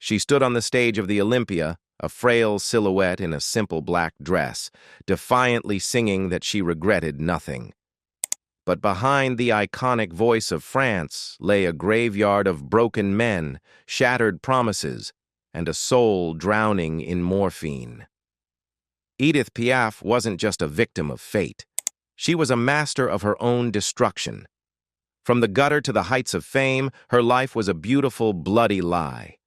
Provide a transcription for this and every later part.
She stood on the stage of the Olympia, a frail silhouette in a simple black dress, defiantly singing that she regretted nothing. But behind the iconic voice of France lay a graveyard of broken men, shattered promises, and a soul drowning in morphine. Edith Piaf wasn't just a victim of fate. She was a master of her own destruction. From the gutter to the heights of fame, her life was a beautiful, bloody lie.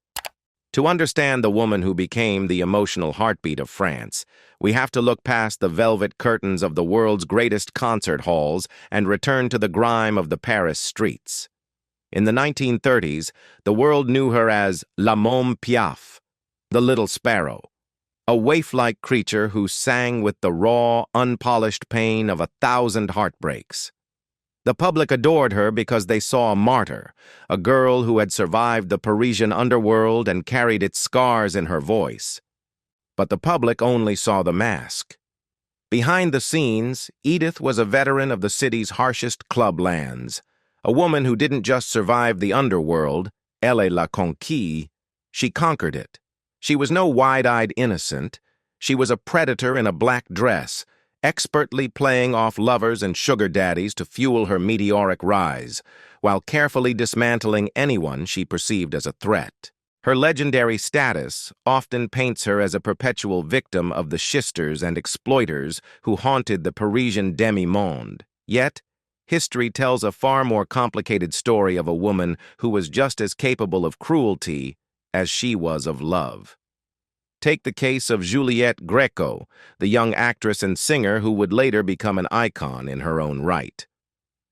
To understand the woman who became the emotional heartbeat of France, we have to look past the velvet curtains of the world's greatest concert halls and return to the grime of the Paris streets. In the 1930s, the world knew her as La Môme Piaf, the little sparrow, a waif-like creature who sang with the raw, unpolished pain of 1,000 heartbreaks. The public adored her because they saw a martyr, a girl who had survived the Parisian underworld and carried its scars in her voice. But the public only saw the mask. Behind the scenes, Edith was a veteran of the city's harshest clublands, a woman who didn't just survive the underworld, elle l'a conquis, she conquered it. She was no wide-eyed innocent. She was a predator in a black dress, expertly playing off lovers and sugar daddies to fuel her meteoric rise, while carefully dismantling anyone she perceived as a threat. Her legendary status often paints her as a perpetual victim of the shysters and exploiters who haunted the Parisian demi-monde. Yet, history tells a far more complicated story of a woman who was just as capable of cruelty as she was of love. Take the case of Juliette Gréco, the young actress and singer who would later become an icon in her own right.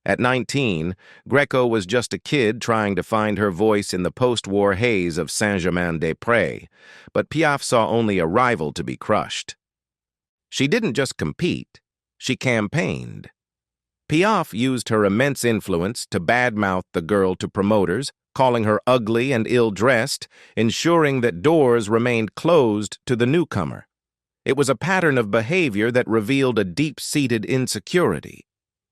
At 19, Gréco was just a kid trying to find her voice in the post-war haze of Saint-Germain-des-Prés, but Piaf saw only a rival to be crushed. She didn't just compete, she campaigned. Piaf used her immense influence to badmouth the girl to promoters, calling her ugly and ill-dressed, ensuring that doors remained closed to the newcomer. It was a pattern of behavior that revealed a deep-seated insecurity,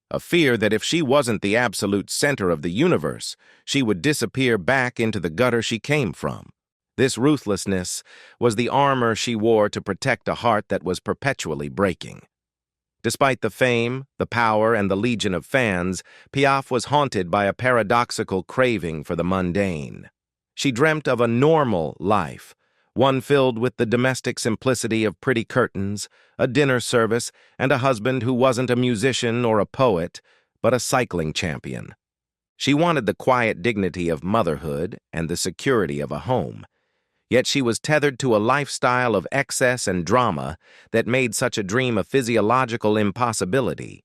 a fear that if she wasn't the absolute center of the universe, she would disappear back into the gutter she came from. This ruthlessness was the armor she wore to protect a heart that was perpetually breaking. Despite the fame, the power, and the legion of fans, Piaf was haunted by a paradoxical craving for the mundane. She dreamt of a normal life, one filled with the domestic simplicity of pretty curtains, a dinner service, and a husband who wasn't a musician or a poet, but a cycling champion. She wanted the quiet dignity of motherhood and the security of a home. Yet she was tethered to a lifestyle of excess and drama that made such a dream a physiological impossibility.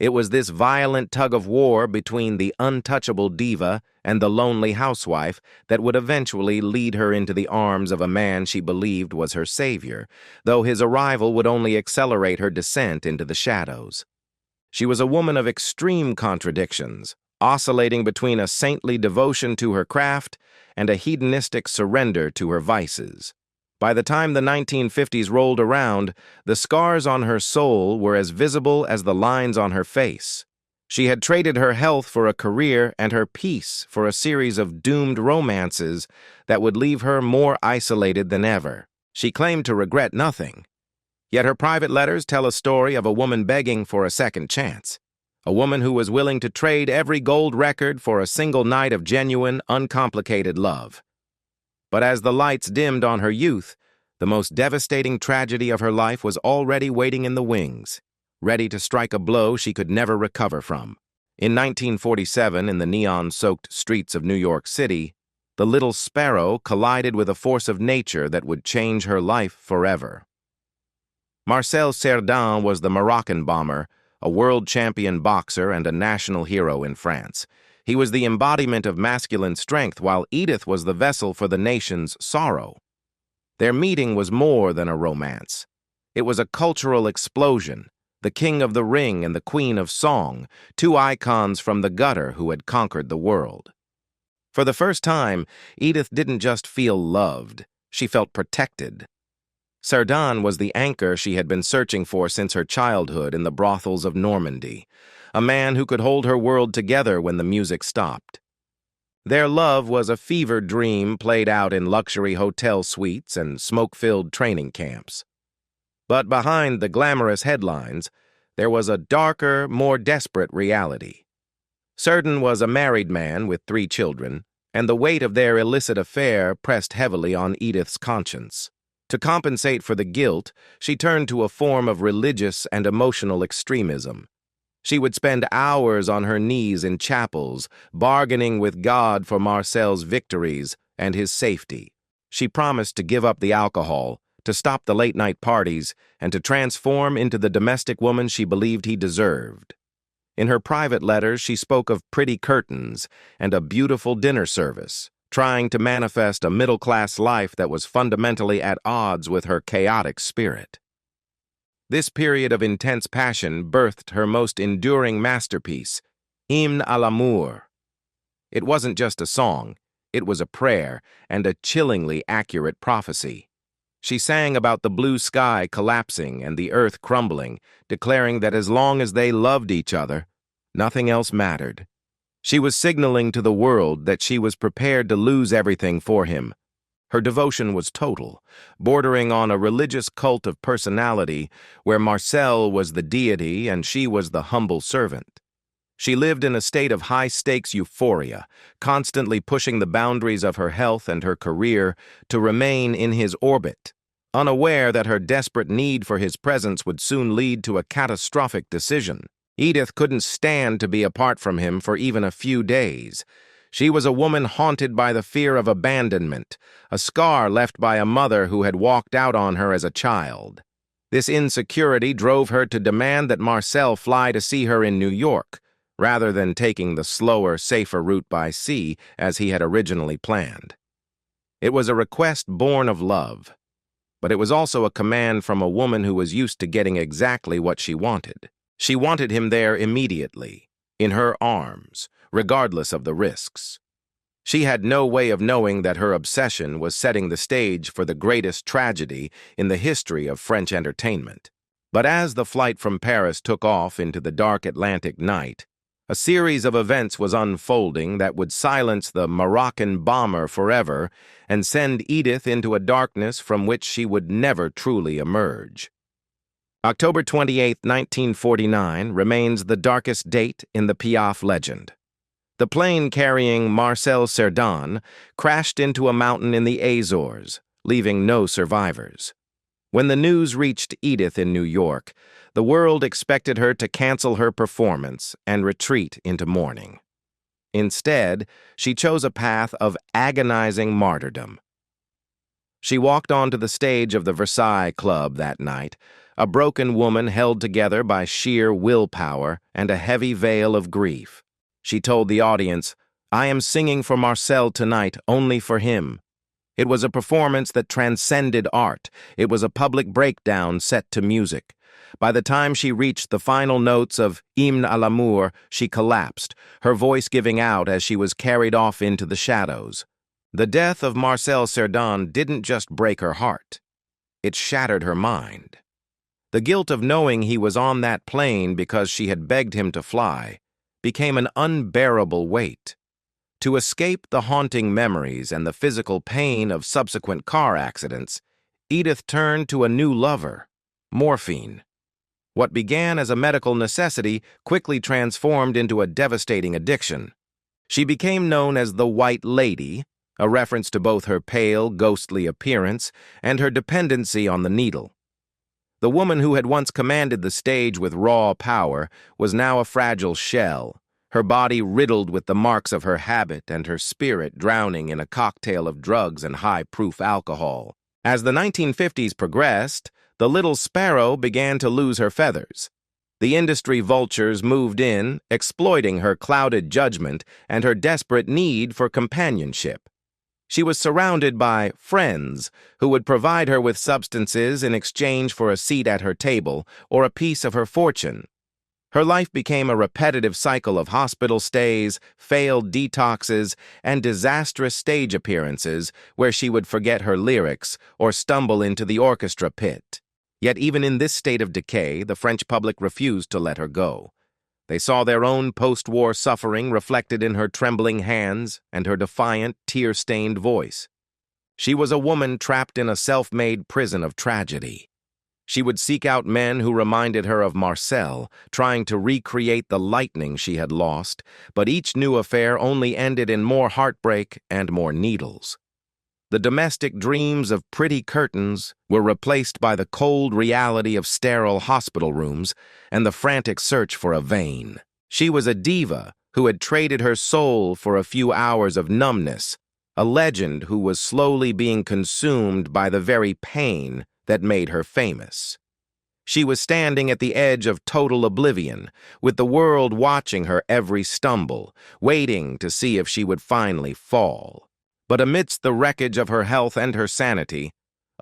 It was this violent tug-of-war between the untouchable diva and the lonely housewife that would eventually lead her into the arms of a man she believed was her savior, though his arrival would only accelerate her descent into the shadows. She was a woman of extreme contradictions, oscillating between a saintly devotion to her craft and a hedonistic surrender to her vices. By the time the 1950s rolled around, the scars on her soul were as visible as the lines on her face. She had traded her health for a career and her peace for a series of doomed romances that would leave her more isolated than ever. She claimed to regret nothing. Yet her private letters tell a story of a woman begging for a second chance. A woman who was willing to trade every gold record for a single night of genuine, uncomplicated love. But as the lights dimmed on her youth, the most devastating tragedy of her life was already waiting in the wings, ready to strike a blow she could never recover from. In 1947, in the neon-soaked streets of New York City, the little sparrow collided with a force of nature that would change her life forever. Marcel Cerdan was the Moroccan bomber, a world champion boxer and a national hero in France. He was the embodiment of masculine strength, while Edith was the vessel for the nation's sorrow. Their meeting was more than a romance. It was a cultural explosion, the king of the ring and the queen of song, two icons from the gutter who had conquered the world. For the first time, Edith didn't just feel loved, she felt protected. Cerdan was the anchor she had been searching for since her childhood in the brothels of Normandy, a man who could hold her world together when the music stopped. Their love was a fever dream played out in luxury hotel suites and smoke-filled training camps. But behind the glamorous headlines, there was a darker, more desperate reality. Certain was a married man with 3 children, and the weight of their illicit affair pressed heavily on Edith's conscience. To compensate for the guilt, she turned to a form of religious and emotional extremism. She would spend hours on her knees in chapels, bargaining with God for Marcel's victories and his safety. She promised to give up the alcohol, to stop the late-night parties, and to transform into the domestic woman she believed he deserved. In her private letters, she spoke of pretty curtains and a beautiful dinner service, trying to manifest a middle-class life that was fundamentally at odds with her chaotic spirit. This period of intense passion birthed her most enduring masterpiece, Hymne à l'amour. It wasn't just a song, it was a prayer and a chillingly accurate prophecy. She sang about the blue sky collapsing and the earth crumbling, declaring that as long as they loved each other, nothing else mattered. She was signaling to the world that she was prepared to lose everything for him. Her devotion was total, bordering on a religious cult of personality where Marcel was the deity and she was the humble servant. She lived in a state of high-stakes euphoria, constantly pushing the boundaries of her health and her career to remain in his orbit, unaware that her desperate need for his presence would soon lead to a catastrophic decision. Edith couldn't stand to be apart from him for even a few days. She was a woman haunted by the fear of abandonment, a scar left by a mother who had walked out on her as a child. This insecurity drove her to demand that Marcel fly to see her in New York, rather than taking the slower, safer route by sea as he had originally planned. It was a request born of love, but it was also a command from a woman who was used to getting exactly what she wanted. She wanted him there immediately, in her arms, regardless of the risks. She had no way of knowing that her obsession was setting the stage for the greatest tragedy in the history of French entertainment. But as the flight from Paris took off into the dark Atlantic night, a series of events was unfolding that would silence the Moroccan bomber forever and send Edith into a darkness from which she would never truly emerge. October 28, 1949, remains the darkest date in the Piaf legend. The plane carrying Marcel Cerdan crashed into a mountain in the Azores, leaving no survivors. When the news reached Edith in New York, the world expected her to cancel her performance and retreat into mourning. Instead, she chose a path of agonizing martyrdom. She walked onto the stage of the Versailles Club that night, a broken woman held together by sheer willpower and a heavy veil of grief. She told the audience, "I am singing for Marcel tonight, only for him." It was a performance that transcended art. It was a public breakdown set to music. By the time she reached the final notes of Hymne à l'amour, she collapsed, her voice giving out as she was carried off into the shadows. The death of Marcel Cerdan didn't just break her heart. It shattered her mind. The guilt of knowing he was on that plane because she had begged him to fly became an unbearable weight. To escape the haunting memories and the physical pain of subsequent car accidents, Edith turned to a new lover, morphine. What began as a medical necessity quickly transformed into a devastating addiction. She became known as the White Lady, a reference to both her pale, ghostly appearance and her dependency on the needle. The woman who had once commanded the stage with raw power was now a fragile shell, her body riddled with the marks of her habit and her spirit drowning in a cocktail of drugs and high-proof alcohol. As the 1950s progressed, the little sparrow began to lose her feathers. The industry vultures moved in, exploiting her clouded judgment and her desperate need for companionship. She was surrounded by friends who would provide her with substances in exchange for a seat at her table or a piece of her fortune. Her life became a repetitive cycle of hospital stays, failed detoxes, and disastrous stage appearances where she would forget her lyrics or stumble into the orchestra pit. Yet even in this state of decay, the French public refused to let her go. They saw their own post-war suffering reflected in her trembling hands and her defiant, tear-stained voice. She was a woman trapped in a self-made prison of tragedy. She would seek out men who reminded her of Marcel, trying to recreate the lightning she had lost, but each new affair only ended in more heartbreak and more needles. The domestic dreams of pretty curtains were replaced by the cold reality of sterile hospital rooms and the frantic search for a vein. She was a diva who had traded her soul for a few hours of numbness, a legend who was slowly being consumed by the very pain that made her famous. She was standing at the edge of total oblivion, with the world watching her every stumble, waiting to see if she would finally fall. But amidst the wreckage of her health and her sanity,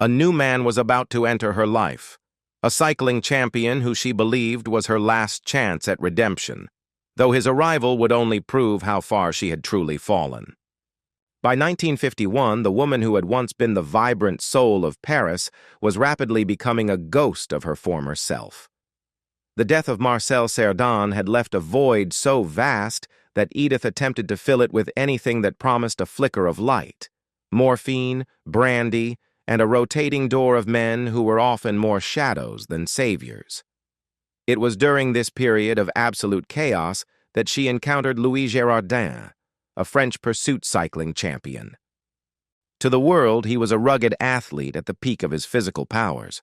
a new man was about to enter her life, a cycling champion who she believed was her last chance at redemption, though his arrival would only prove how far she had truly fallen. By 1951, the woman who had once been the vibrant soul of Paris was rapidly becoming a ghost of her former self. The death of Marcel Cerdan had left a void so vast that Edith attempted to fill it with anything that promised a flicker of light: morphine, brandy, and a rotating door of men who were often more shadows than saviors. It was during this period of absolute chaos that she encountered Louis Girardin, a French pursuit cycling champion. To the world, he was a rugged athlete at the peak of his physical powers.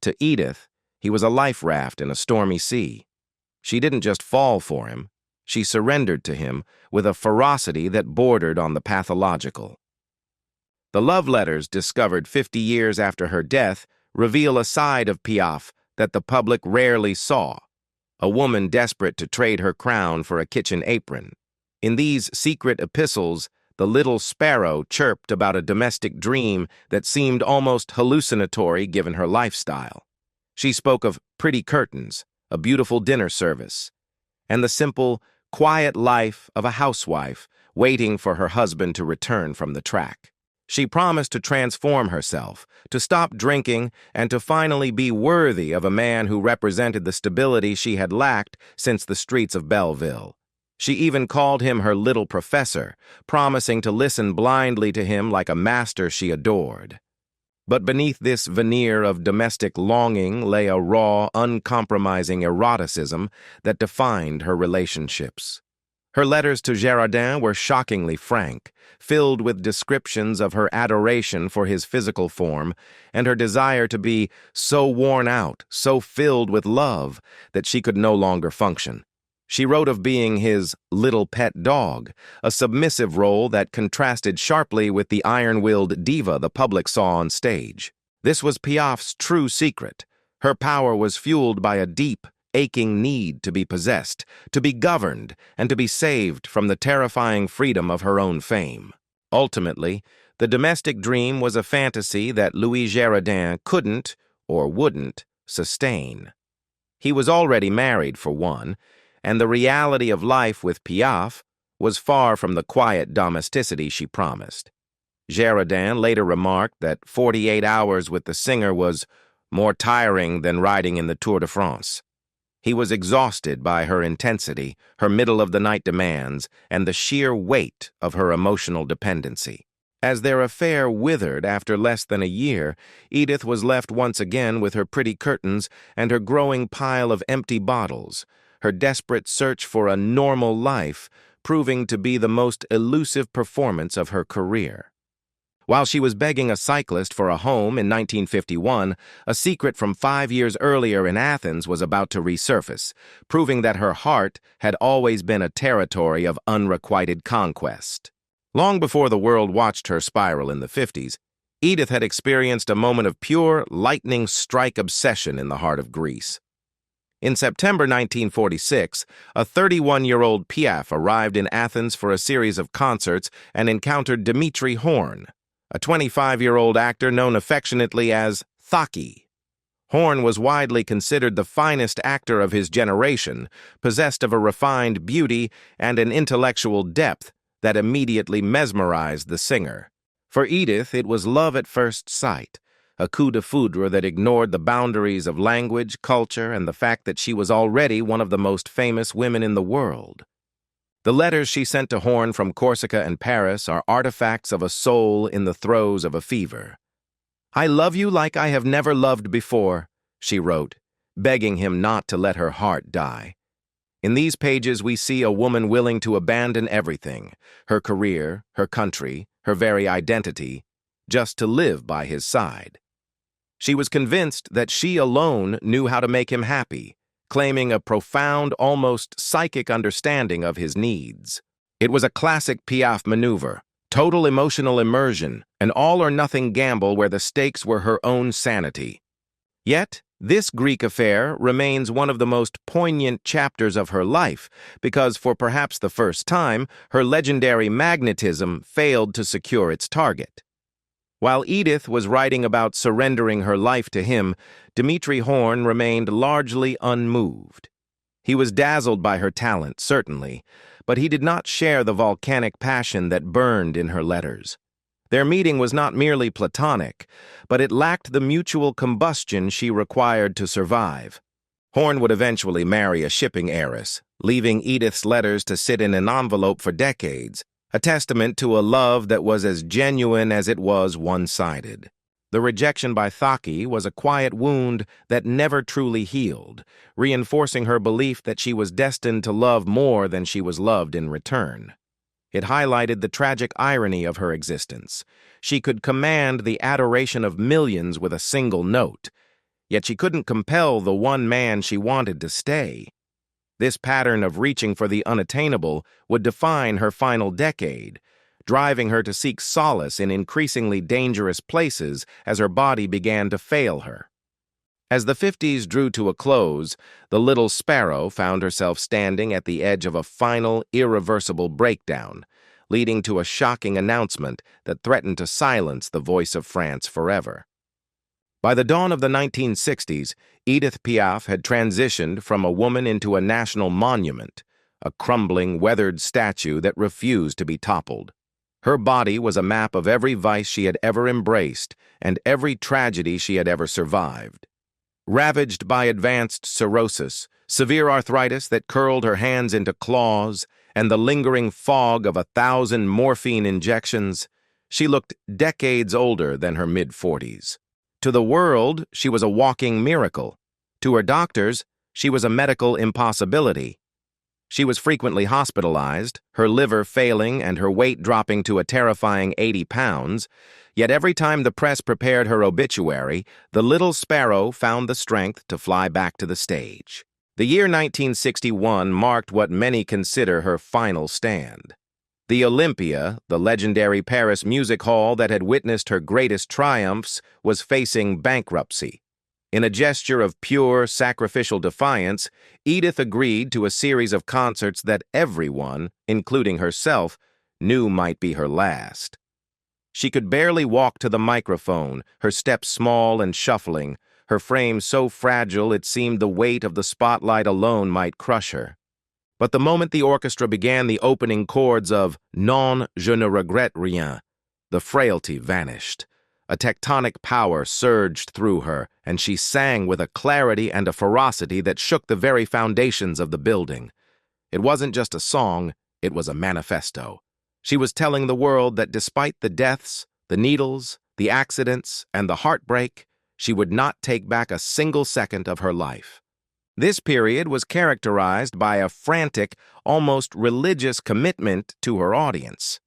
To Edith, he was a life raft in a stormy sea. She didn't just fall for him, she surrendered to him with a ferocity that bordered on the pathological. The love letters discovered 50 years after her death reveal a side of Piaf that the public rarely saw, a woman desperate to trade her crown for a kitchen apron. In these secret epistles, the little sparrow chirped about a domestic dream that seemed almost hallucinatory given her lifestyle. She spoke of pretty curtains, a beautiful dinner service, and the simple, quiet life of a housewife waiting for her husband to return from the track. She promised to transform herself, to stop drinking, and to finally be worthy of a man who represented the stability she had lacked since the streets of Belleville. She even called him her little professor, promising to listen blindly to him like a master she adored. But beneath this veneer of domestic longing lay a raw, uncompromising eroticism that defined her relationships. Her letters to Girardin were shockingly frank, filled with descriptions of her adoration for his physical form and her desire to be so worn out, so filled with love, that she could no longer function. She wrote of being his little pet dog, a submissive role that contrasted sharply with the iron-willed diva the public saw on stage. This was Piaf's true secret. Her power was fueled by a deep, aching need to be possessed, to be governed, and to be saved from the terrifying freedom of her own fame. Ultimately, the domestic dream was a fantasy that Louis Girardin couldn't, or wouldn't, sustain. He was already married, for one, and the reality of life with Piaf was far from the quiet domesticity she promised. Girardin later remarked that 48 hours with the singer was more tiring than riding in the Tour de France. He was exhausted by her intensity, her middle-of-the-night demands, and the sheer weight of her emotional dependency. As their affair withered after less than a year, Edith was left once again with her pretty curtains and her growing pile of empty bottles, her desperate search for a normal life proving to be the most elusive performance of her career. While she was begging a cyclist for a home in 1951, a secret from 5 years earlier in Athens was about to resurface, proving that her heart had always been a territory of unrequited conquest. Long before the world watched her spiral in the 50s, Edith had experienced a moment of pure, lightning-strike obsession in the heart of Greece. In September 1946, a 31-year-old Piaf arrived in Athens for a series of concerts and encountered Dimitri Horn, a 25-year-old actor known affectionately as Thaki. Horn was widely considered the finest actor of his generation, possessed of a refined beauty and an intellectual depth that immediately mesmerized the singer. For Edith, it was love at first sight, a coup de foudre that ignored the boundaries of language, culture, and the fact that she was already one of the most famous women in the world. The letters she sent to Horn from Corsica and Paris are artifacts of a soul in the throes of a fever. "I love you like I have never loved before," she wrote, begging him not to let her heart die. In these pages, we see a woman willing to abandon everything, her career, her country, her very identity, just to live by his side. She was convinced that she alone knew how to make him happy, claiming a profound, almost psychic understanding of his needs. It was a classic Piaf maneuver, total emotional immersion, an all-or-nothing gamble where the stakes were her own sanity. Yet, this Greek affair remains one of the most poignant chapters of her life because, for perhaps the first time, her legendary magnetism failed to secure its target. While Edith was writing about surrendering her life to him, Dmitri Horn remained largely unmoved. He was dazzled by her talent, certainly, but he did not share the volcanic passion that burned in her letters. Their meeting was not merely platonic, but it lacked the mutual combustion she required to survive. Horn would eventually marry a shipping heiress, leaving Edith's letters to sit in an envelope for decades, a testament to a love that was as genuine as it was one-sided. The rejection by Thaki was a quiet wound that never truly healed, reinforcing her belief that she was destined to love more than she was loved in return. It highlighted the tragic irony of her existence. She could command the adoration of millions with a single note, yet she couldn't compel the one man she wanted to stay. This pattern of reaching for the unattainable would define her final decade, driving her to seek solace in increasingly dangerous places as her body began to fail her. As the 50s drew to a close, the little sparrow found herself standing at the edge of a final, irreversible breakdown, leading to a shocking announcement that threatened to silence the voice of France forever. By the dawn of the 1960s, Edith Piaf had transitioned from a woman into a national monument, a crumbling, weathered statue that refused to be toppled. Her body was a map of every vice she had ever embraced and every tragedy she had ever survived. Ravaged by advanced cirrhosis, severe arthritis that curled her hands into claws, and the lingering fog of 1,000 morphine injections, she looked decades older than her mid-40s. To the world, she was a walking miracle. To her doctors, she was a medical impossibility. She was frequently hospitalized, her liver failing and her weight dropping to a terrifying 80 pounds, yet every time the press prepared her obituary, the little sparrow found the strength to fly back to the stage. The year 1961 marked what many consider her final stand. The Olympia, the legendary Paris music hall that had witnessed her greatest triumphs, was facing bankruptcy. In a gesture of pure, sacrificial defiance, Edith agreed to a series of concerts that everyone, including herself, knew might be her last. She could barely walk to the microphone, her steps small and shuffling, her frame so fragile it seemed the weight of the spotlight alone might crush her. But the moment the orchestra began the opening chords of Non, je ne regrette rien, the frailty vanished. A tectonic power surged through her, and she sang with a clarity and a ferocity that shook the very foundations of the building. It wasn't just a song, it was a manifesto. She was telling the world that despite the deaths, the needles, the accidents, and the heartbreak, she would not take back a single second of her life. This period was characterized by a frantic, almost religious commitment to her audience.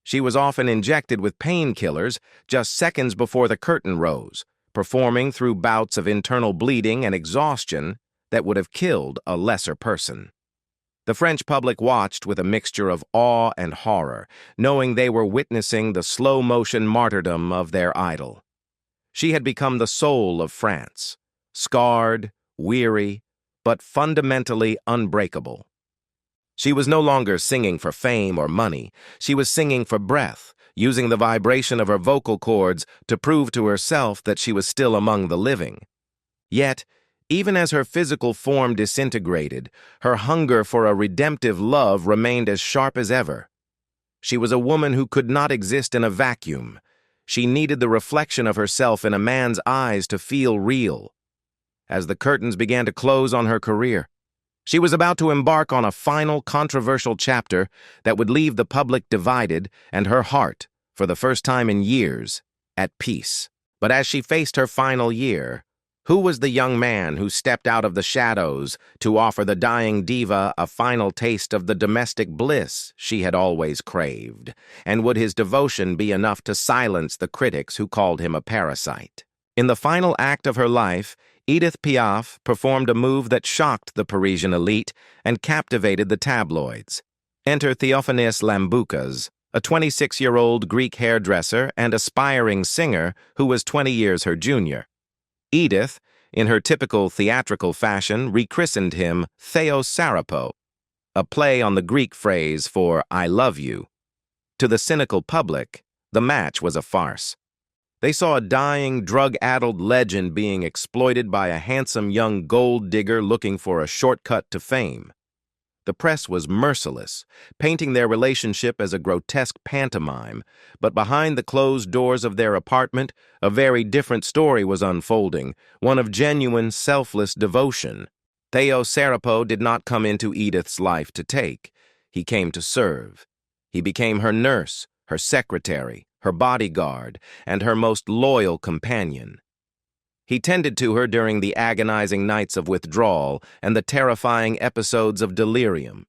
She was often injected with painkillers just seconds before the curtain rose, performing through bouts of internal bleeding and exhaustion that would have killed a lesser person. The French public watched with a mixture of awe and horror, knowing they were witnessing the slow-motion martyrdom of their idol. She had become the soul of France, scarred, weary, but fundamentally unbreakable. She was no longer singing for fame or money. She was singing for breath, using the vibration of her vocal cords to prove to herself that she was still among the living. Yet, even as her physical form disintegrated, her hunger for a redemptive love remained as sharp as ever. She was a woman who could not exist in a vacuum. She needed the reflection of herself in a man's eyes to feel real. As the curtains began to close on her career, she was about to embark on a final controversial chapter that would leave the public divided and her heart, for the first time in years, at peace. But as she faced her final year, who was the young man who stepped out of the shadows to offer the dying diva a final taste of the domestic bliss she had always craved? And would his devotion be enough to silence the critics who called him a parasite? In the final act of her life, Edith Piaf performed a move that shocked the Parisian elite and captivated the tabloids. Enter Theophanis Lamboukas, a 26-year-old Greek hairdresser and aspiring singer who was 20 years her junior. Edith, in her typical theatrical fashion, rechristened him Theos Sarapo, a play on the Greek phrase for "I love you." To the cynical public, the match was a farce. They saw a dying, drug-addled legend being exploited by a handsome young gold digger looking for a shortcut to fame. The press was merciless, painting their relationship as a grotesque pantomime, but behind the closed doors of their apartment, a very different story was unfolding, one of genuine, selfless devotion. Theo Sarapo did not come into Edith's life to take. He came to serve. He became her nurse, her secretary, her bodyguard, and her most loyal companion. He tended to her during the agonizing nights of withdrawal and the terrifying episodes of delirium.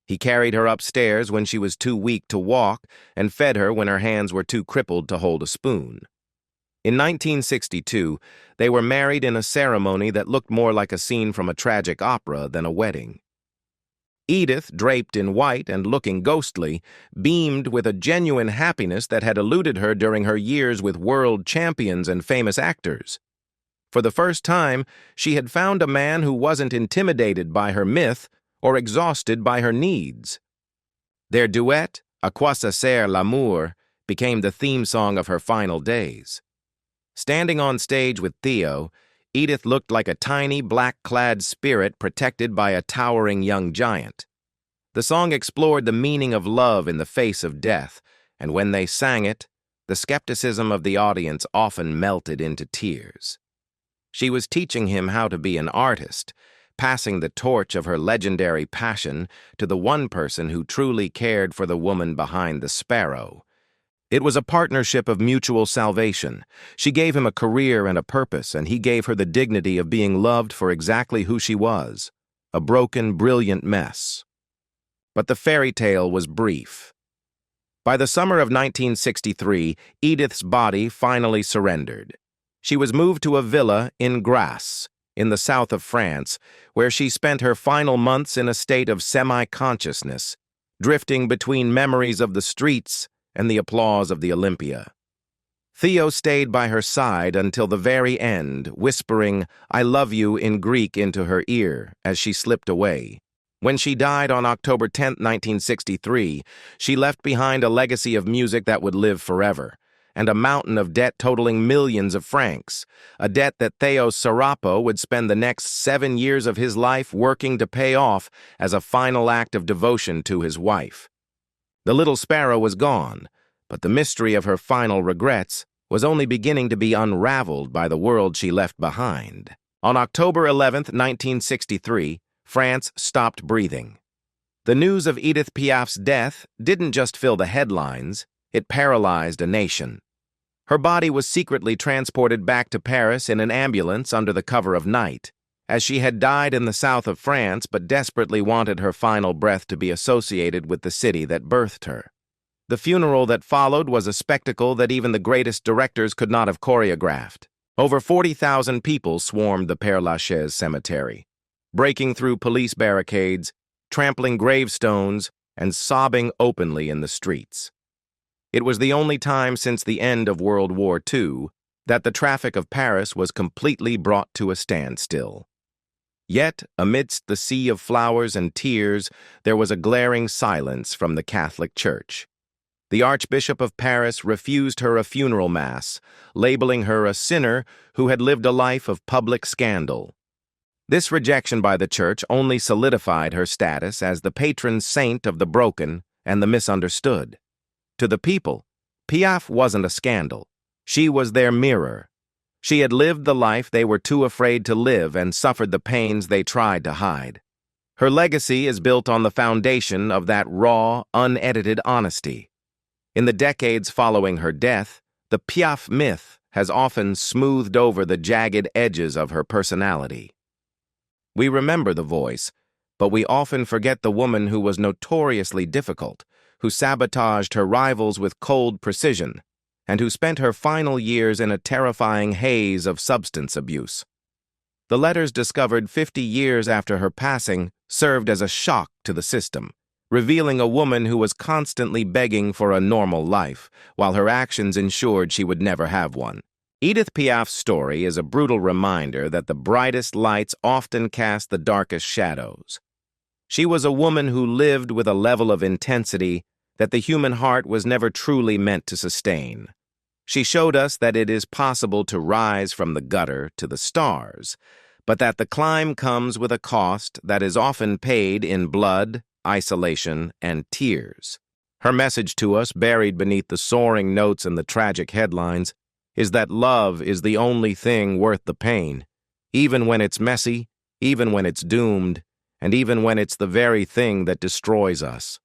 He carried her upstairs when she was too weak to walk and fed her when her hands were too crippled to hold a spoon. In 1962, they were married in a ceremony that looked more like a scene from a tragic opera than a wedding. Edith, draped in white and looking ghostly, beamed with a genuine happiness that had eluded her during her years with world champions and famous actors. For the first time, she had found a man who wasn't intimidated by her myth or exhausted by her needs. Their duet, À quoi ça sert l'amour, became the theme song of her final days. Standing on stage with Theo, Edith looked like a tiny, black-clad spirit protected by a towering young giant. The song explored the meaning of love in the face of death, and when they sang it, the skepticism of the audience often melted into tears. She was teaching him how to be an artist, passing the torch of her legendary passion to the one person who truly cared for the woman behind the sparrow. It was a partnership of mutual salvation. She gave him a career and a purpose, and he gave her the dignity of being loved for exactly who she was, a broken, brilliant mess. But the fairy tale was brief. By the summer of 1963, Edith's body finally surrendered. She was moved to a villa in Grasse, in the south of France, where she spent her final months in a state of semi-consciousness, drifting between memories of the streets and the applause of the Olympia. Theo stayed by her side until the very end, whispering, "I love you" in Greek into her ear as she slipped away. When she died on October 10, 1963, she left behind a legacy of music that would live forever, and a mountain of debt totaling millions of francs, a debt that Theos Sarapo would spend the next 7 years of his life working to pay off as a final act of devotion to his wife. The little sparrow was gone, but the mystery of her final regrets was only beginning to be unraveled by the world she left behind. On October 11, 1963, France stopped breathing. The news of Edith Piaf's death didn't just fill the headlines, it paralyzed a nation. Her body was secretly transported back to Paris in an ambulance under the cover of night, as she had died in the south of France but desperately wanted her final breath to be associated with the city that birthed her. The funeral that followed was a spectacle that even the greatest directors could not have choreographed. Over 40,000 people swarmed the Père Lachaise cemetery, breaking through police barricades, trampling gravestones, and sobbing openly in the streets. It was the only time since the end of World War II that the traffic of Paris was completely brought to a standstill. Yet, amidst the sea of flowers and tears, there was a glaring silence from the Catholic Church. The Archbishop of Paris refused her a funeral mass, labeling her a sinner who had lived a life of public scandal. This rejection by the Church only solidified her status as the patron saint of the broken and the misunderstood. To the people, Piaf wasn't a scandal. She was their mirror. She had lived the life they were too afraid to live and suffered the pains they tried to hide. Her legacy is built on the foundation of that raw, unedited honesty. In the decades following her death, the Piaf myth has often smoothed over the jagged edges of her personality. We remember the voice, but we often forget the woman who was notoriously difficult, who sabotaged her rivals with cold precision, and who spent her final years in a terrifying haze of substance abuse. The letters discovered 50 years after her passing served as a shock to the system, revealing a woman who was constantly begging for a normal life, while her actions ensured she would never have one. Edith Piaf's story is a brutal reminder that the brightest lights often cast the darkest shadows. She was a woman who lived with a level of intensity that the human heart was never truly meant to sustain. She showed us that it is possible to rise from the gutter to the stars, but that the climb comes with a cost that is often paid in blood, isolation, and tears. Her message to us, buried beneath the soaring notes and the tragic headlines, is that love is the only thing worth the pain, even when it's messy, even when it's doomed, and even when it's the very thing that destroys us.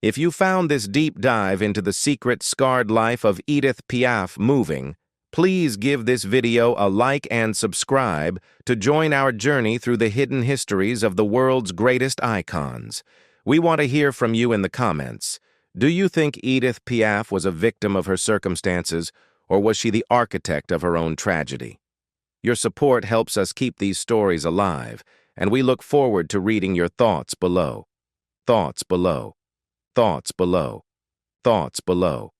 If you found this deep dive into the secret, scarred life of Edith Piaf moving, please give this video a like and subscribe to join our journey through the hidden histories of the world's greatest icons. We want to hear from you in the comments. Do you think Edith Piaf was a victim of her circumstances, or was she the architect of her own tragedy? Your support helps us keep these stories alive, and we look forward to reading your thoughts below. Thoughts below. Thoughts below. Thoughts below.